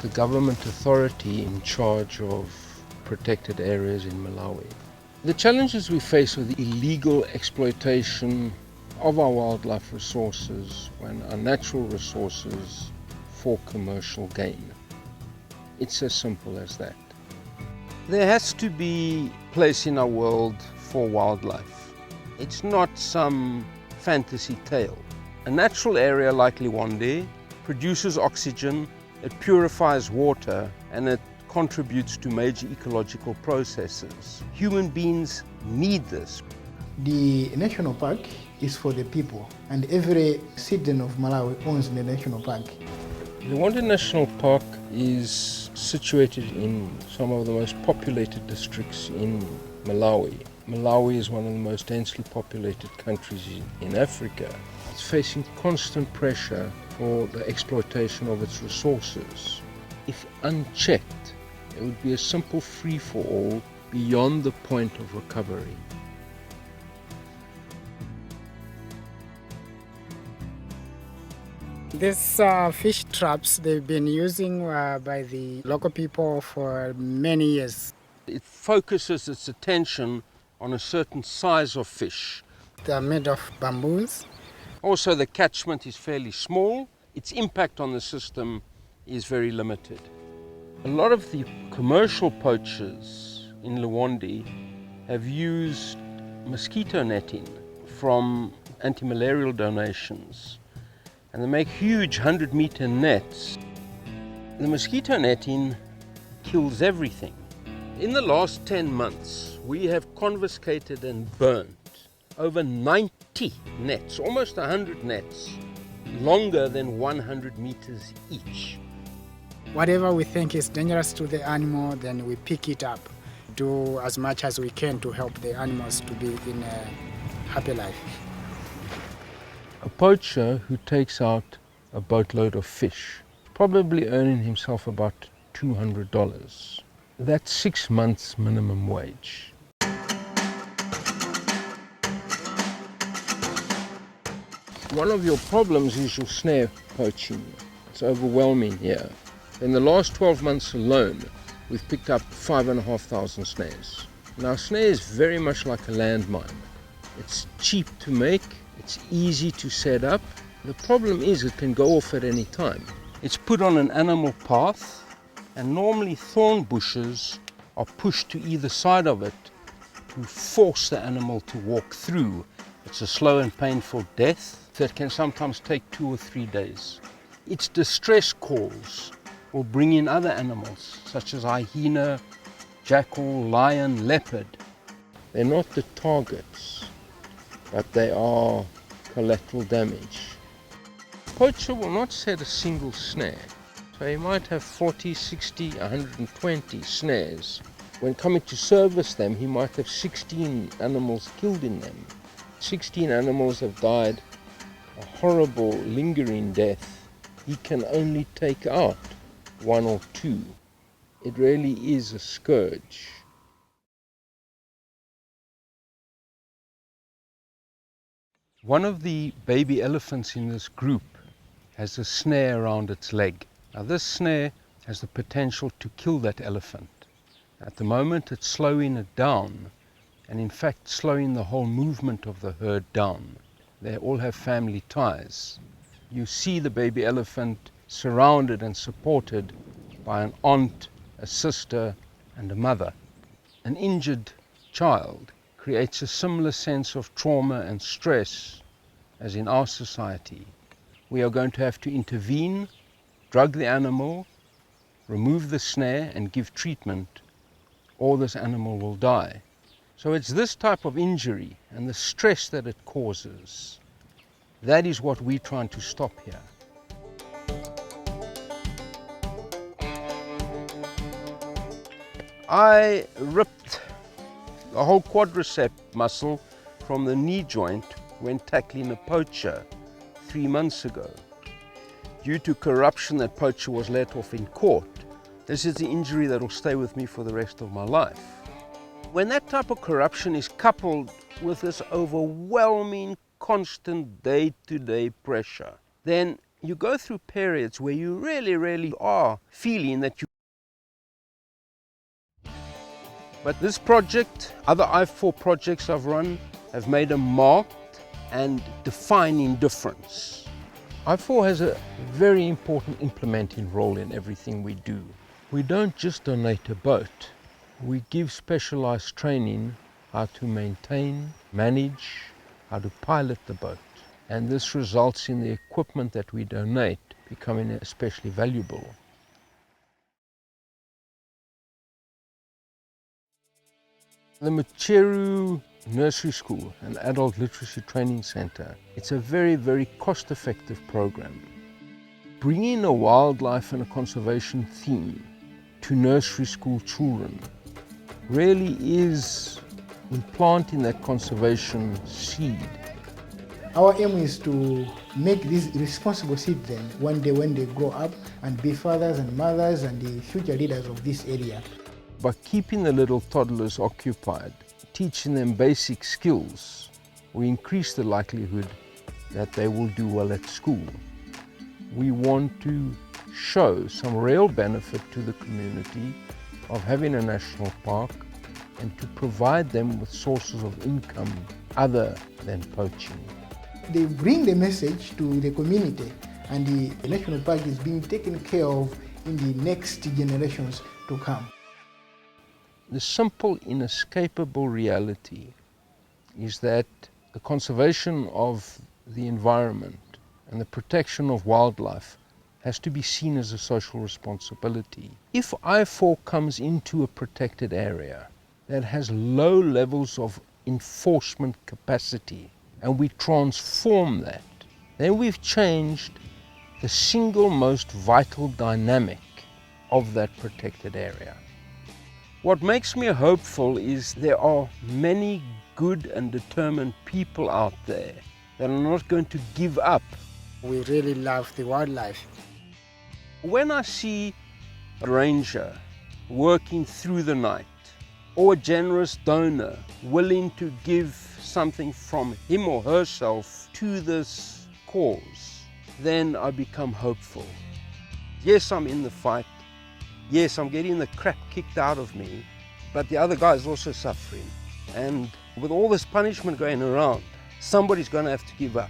the government authority in charge of protected areas in Malawi. The challenges we face are the illegal exploitation of our wildlife resources and our natural resources for commercial gain. It's as simple as that. There has to be a place in our world for wildlife. It's not some fantasy tale. A natural area like Liwonde produces oxygen, it purifies water, and it contributes to major ecological processes. Human beings need this. The national park is for the people, and every citizen of Malawi owns the national park. Liwonde National Park is situated in some of the most populated districts in Malawi. Malawi is one of the most densely populated countries in Africa. It's facing constant pressure for the exploitation of its resources. If unchecked, it would be a simple free-for-all beyond the point of recovery. These fish traps, they've been using by the local people for many years. It focuses its attention on a certain size of fish. They are made of bamboos. Also, the catchment is fairly small. Its impact on the system is very limited. A lot of the commercial poachers in Liwonde have used mosquito netting from anti-malarial donations, and they make huge 100-meter nets. The mosquito netting kills everything. In the last 10 months, we have confiscated and burnt over 90 nets, almost 100 nets, longer than 100 meters each. Whatever we think is dangerous to the animal, then we pick it up, do as much as we can to help the animals to be in a happy life. A poacher who takes out a boatload of fish, probably earning himself about $200. That's 6 months minimum wage. One of your problems is your snare poaching. It's overwhelming here. In the last 12 months alone, we've picked up 5,500 snares. Now, a snare is very much like a landmine. It's cheap to make, it's easy to set up. The problem is it can go off at any time. It's put on an animal path, and normally thorn bushes are pushed to either side of it to force the animal to walk through. It's a slow and painful death that can sometimes take 2 or 3 days. Its distress calls will bring in other animals such as hyena, jackal, lion, leopard. They're not the targets, but they are collateral damage. Poacher will not set a single snare. So he might have 40, 60, 120 snares. When coming to service them, he might have 16 animals killed in them. 16 animals have died a horrible, lingering death. He can only take out 1 or 2. It really is a scourge. One of the baby elephants in this group has a snare around its leg. Now, this snare has the potential to kill that elephant. At the moment, it's slowing it down, and in fact slowing the whole movement of the herd down. They all have family ties. You see the baby elephant surrounded and supported by an aunt, a sister, and a mother. An injured child creates a similar sense of trauma and stress as in our society. We are going to have to intervene, drug the animal, remove the snare and give treatment, or this animal will die. So it's this type of injury and the stress that it causes, that is what we're trying to stop here. I ripped the whole quadricep muscle from the knee joint when tackling a poacher 3 months ago. Due to corruption, that poacher was let off in court. This is the injury that will stay with me for the rest of my life. When that type of corruption is coupled with this overwhelming, constant day-to-day pressure, then You go through periods where you really are feeling that you. But this project, other I4 projects I've run, have made a marked and defining difference. I4 has a very important implementing role in everything we do. We don't just donate a boat, we give specialized training how to maintain, manage, how to pilot the boat. And this results in the equipment that we donate becoming especially valuable. The Macheru Nursery School, an adult literacy training center, it's a very cost-effective program. Bringing a wildlife and a conservation theme to nursery school children really is implanting that conservation seed. Our aim is to make these responsible citizens one day when they grow up and be fathers and mothers and the future leaders of this area. By keeping the little toddlers occupied, teaching them basic skills, we increase the likelihood that they will do well at school. We want to show some real benefit to the community of having a national park and to provide them with sources of income other than poaching. They bring the message to the community, and the national park is being taken care of in the next generations to come. The simple, inescapable reality is that the conservation of the environment and the protection of wildlife has to be seen as a social responsibility. If I4 comes into a protected area that has low levels of enforcement capacity, and we transform that, then we've changed the single most vital dynamic of that protected area. What makes me hopeful is there are many good and determined people out there that are not going to give up. We really love the wildlife. When I see a ranger working through the night, or a generous donor willing to give something from him or herself to this cause, then I become hopeful. Yes, I'm in the fight. Yes, I'm getting the crap kicked out of me, but the other guy is also suffering. And with all this punishment going around, somebody's going to have to give up.